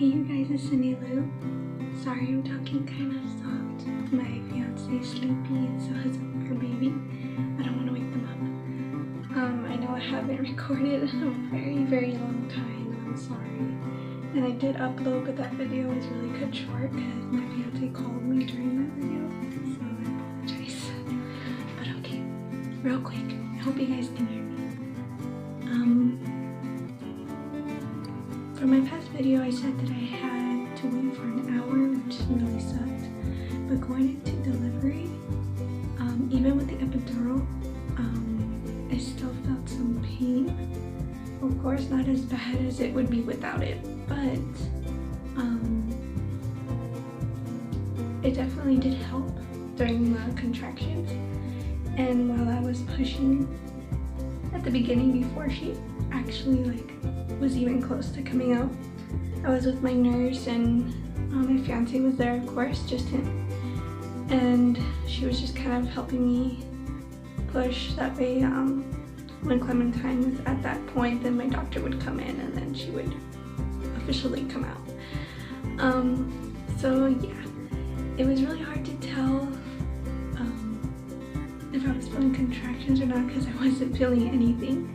Hey you guys, it's Cindy Lou. Sorry I'm talking kind of soft. My fiance is sleepy and so is our baby. I don't want to wake them up. I know I haven't recorded in a very long time and I'm sorry. And I did upload, but that video was really cut short because my fiance called me during that video. So I apologize. But okay, real quick, I hope you guys can hear me. For my past video, I said that I had to wait for an hour, which really sucked. But going into delivery, even with the epidural, I still felt some pain. Of course, not as bad as it would be without it, but it definitely did help during the contractions. And while I was pushing at the beginning, before she actually was even close to coming out, I was with my nurse and my fiance was there, of course, just him, and she was just kind of helping me push. That way when Clementine was at that point, then my doctor would come in and then she would officially come out. So yeah, it was really hard to tell if I was feeling contractions or not because I wasn't feeling anything.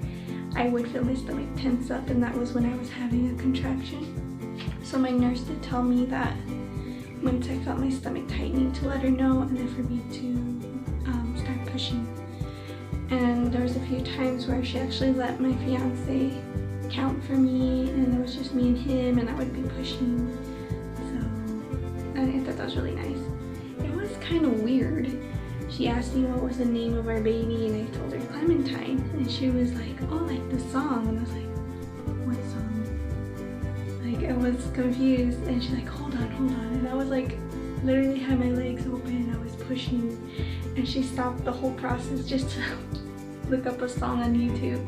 I would feel my stomach tense up, and that was when I was having a contraction. So my nurse did tell me that once I felt my stomach tightening to let her know, and then for me to start pushing. And there was a few times where she actually let my fiance count for me, and it was just me and him, and I would be pushing. So I thought that was really nice. It was kind of weird. She asked me what was the name of our baby, and I told her Clementine, and she was like, oh, like the song, and I was like, what song? Like, I was confused, and she's like, hold on, and I was like, literally had my legs open, I was pushing, and she stopped the whole process just to look up a song on YouTube,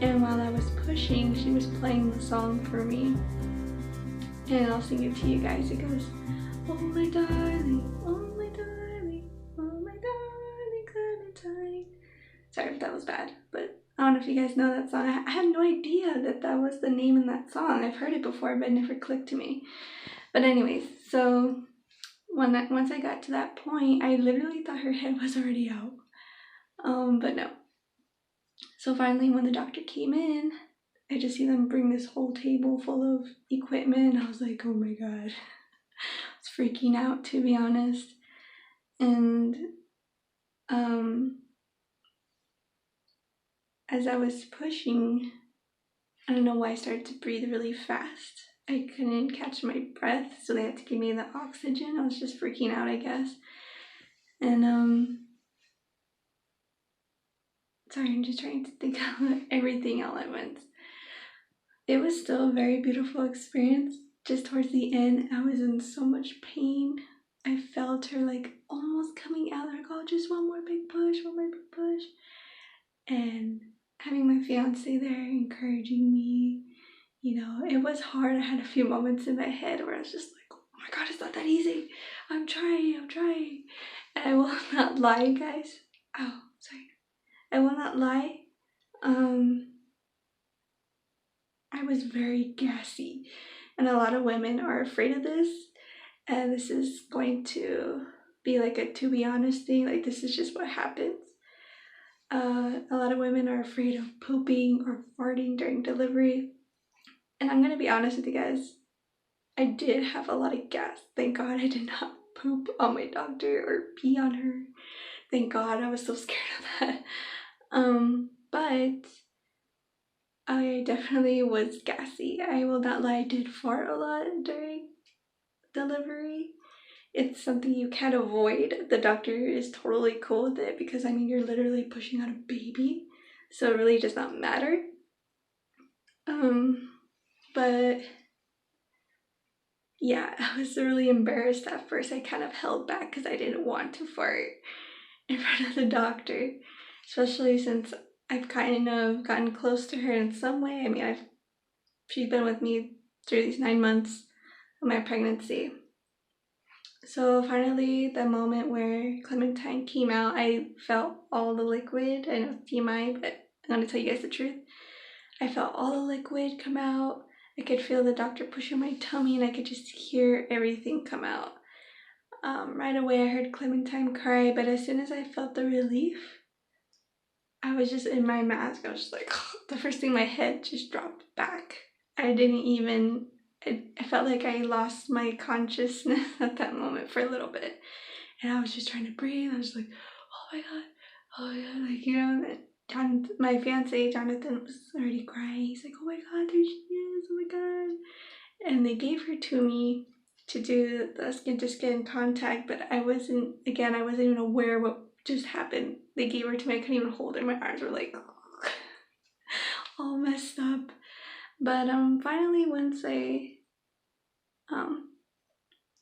and while I was pushing, she was playing the song for me, and I'll sing it to you guys. It goes, oh my darling, oh my darling, oh my darling Clementine. Sorry if that was bad, but I don't know if you guys know that song. I had no idea that that was the name in that song. I've heard it before, but it never clicked to me. But anyways, so once I got to that point, I literally thought her head was already out. But no. So finally, when the doctor came in, I just see them bring this whole table full of equipment. I was like, oh my god. I was freaking out, to be honest. And as I was pushing, I don't know why I started to breathe really fast. I couldn't catch my breath, so they had to give me the oxygen. I was just freaking out, I guess. And sorry, I'm just trying to think of everything all at once. It was still a very beautiful experience. Just towards the end, I was in so much pain. I felt her almost coming out, oh, just one more big push. And having my fiance there encouraging me, it was hard. I had a few moments in my head where I was just like, oh my god, it's not that easy. I'm trying. And I will not lie, guys. Oh, sorry. I will not lie. I was very gassy. And a lot of women are afraid of this. And this is going to be a to be honest thing. This is just what happens. A lot of women are afraid of pooping or farting during delivery. And I'm going to be honest with you guys. I did have a lot of gas. Thank God I did not poop on my doctor or pee on her. Thank God, I was so scared of that. But I definitely was gassy. I will not lie, I did fart a lot during delivery. It's something you can't avoid. The doctor is totally cool with it because, you're literally pushing out a baby. So it really does not matter. But yeah, I was really embarrassed at first. I kind of held back because I didn't want to fart in front of the doctor, especially since I've kind of gotten close to her in some way. She's been with me through these 9 months of my pregnancy. So finally, the moment where Clementine came out, I felt all the liquid. I know it's TMI, but I'm gonna tell you guys the truth. I felt all the liquid come out. I could feel the doctor pushing my tummy and I could just hear everything come out. Right away I heard Clementine cry, but as soon as I felt the relief, I was just in my mask. I was just like, the first thing, my head just dropped back. I didn't even, I felt like I lost my consciousness at that moment for a little bit. And I was just trying to breathe. I was like, oh my God, oh my God, like, you know, my fiance, Jonathan, was already crying. He's like, oh my God, there she is, oh my God. And they gave her to me to do the skin to skin contact, but I wasn't even aware what just happened. They gave her to me, I couldn't even hold her. My arms were like all messed up. But finally once it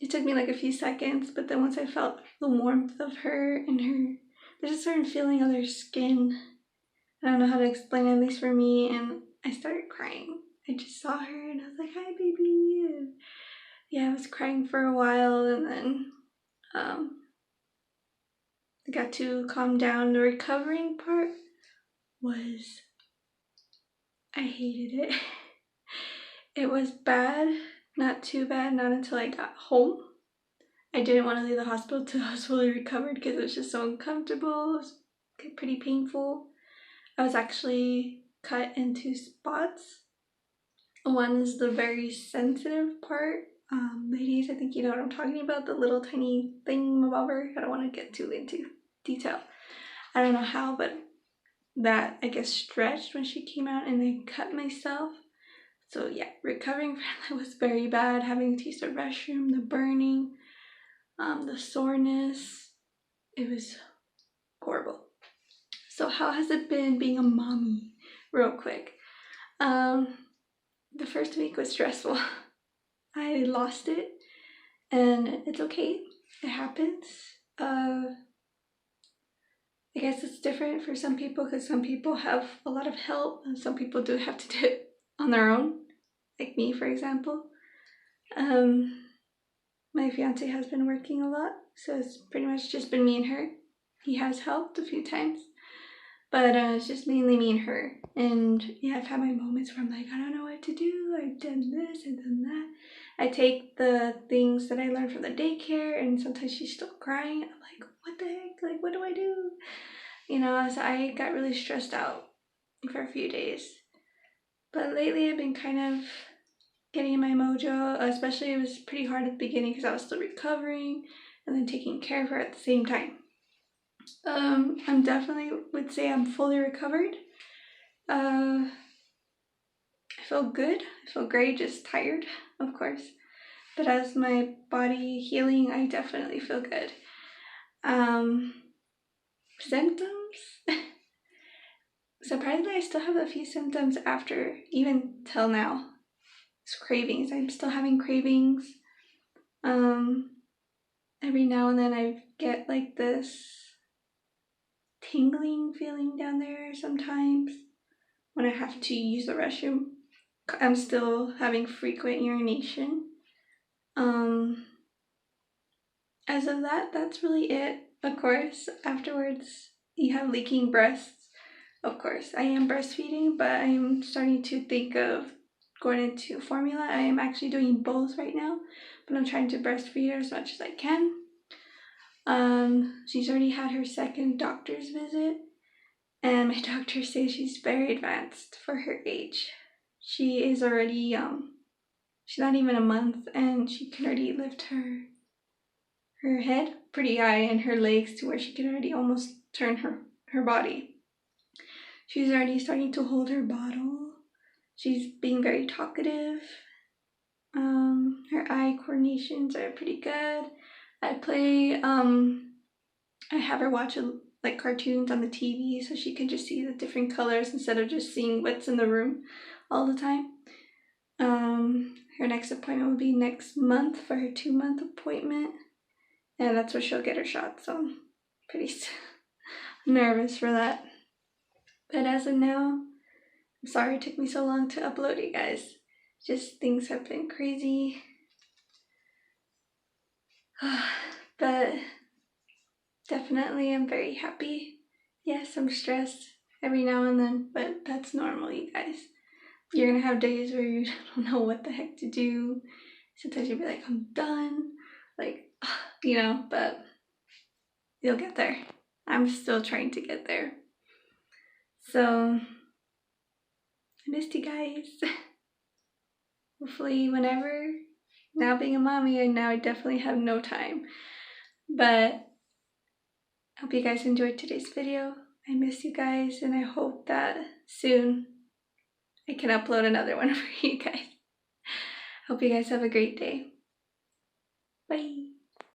took me like a few seconds, but then once I felt the warmth of her and there's a certain feeling of their skin. I don't know how to explain it, at least for me, and I started crying. I just saw her and I was like, hi baby. And yeah, I was crying for a while, and then I got to calm down. The recovering part was, I hated it. It was bad, not too bad, not until I got home. I didn't want to leave the hospital till I was fully recovered because it was just so uncomfortable. It was pretty painful. I was actually cut into spots. One is the very sensitive part. Ladies, I think you know what I'm talking about, the little tiny thingamabobber. I don't want to get too into detail. I don't know how, but that, I guess, stretched when she came out and I cut myself. So yeah, recovering from that was very bad. Having to use the restroom, the burning, the soreness. It was horrible. So how has it been being a mommy? Real quick. The first week was stressful. I lost it, and it's okay. It happens. I guess it's different for some people because some people have a lot of help and some people do have to do it on their own, like me, for example. My fiance has been working a lot, so it's pretty much just been me and her. He has helped a few times, but it's just mainly me and her. And yeah, I've had my moments where I'm like, I don't know what to do. I've done this, I've done that. I take the things that I learned from the daycare, and sometimes she's still crying. I'm like, what the heck? Like, what do I do? You know, so I got really stressed out for a few days. But lately I've been kind of getting in my mojo, especially it was pretty hard at the beginning because I was still recovering and then taking care of her at the same time. I'm definitely would say I'm fully recovered. I feel good. I feel great, just tired, of course. But as my body healing, I definitely feel good. Symptoms? Surprisingly, I still have a few symptoms after, even till now. It's cravings. I'm still having cravings. Every now and then I get like this tingling feeling down there sometimes when I have to use the restroom. I'm still having frequent urination. As of that, that's really it. Of course, afterwards, you have leaking breasts. Of course, I am breastfeeding, but I am starting to think of going into formula. I am actually doing both right now, but I'm trying to breastfeed her as much as I can. She's already had her second doctor's visit, and my doctor says she's very advanced for her age. She is already, she's not even a month, and she can already lift her head pretty high and her legs to where she can already almost turn her body. She's already starting to hold her bottle. She's being very talkative. Her eye coordinations are pretty good. I have her watch like cartoons on the TV so she can just see the different colors instead of just seeing what's in the room all the time. Her next appointment will be next month for her 2-month appointment. And that's where she'll get her shot, so I'm pretty nervous for that. But as of now, I'm sorry it took me so long to upload, you guys. Just things have been crazy. But definitely I'm very happy. Yes, I'm stressed every now and then, but that's normal, you guys. you're gonna have days where you don't know what the heck to do. Sometimes you'll be like, I'm done, like, you know, but you'll get there. I'm still trying to get there. So, I missed you guys. Hopefully, whenever, now being a mommy, and now I definitely have no time. But I hope you guys enjoyed today's video. I miss you guys, and I hope that soon I can upload another one for you guys. Hope you guys have a great day. Bye.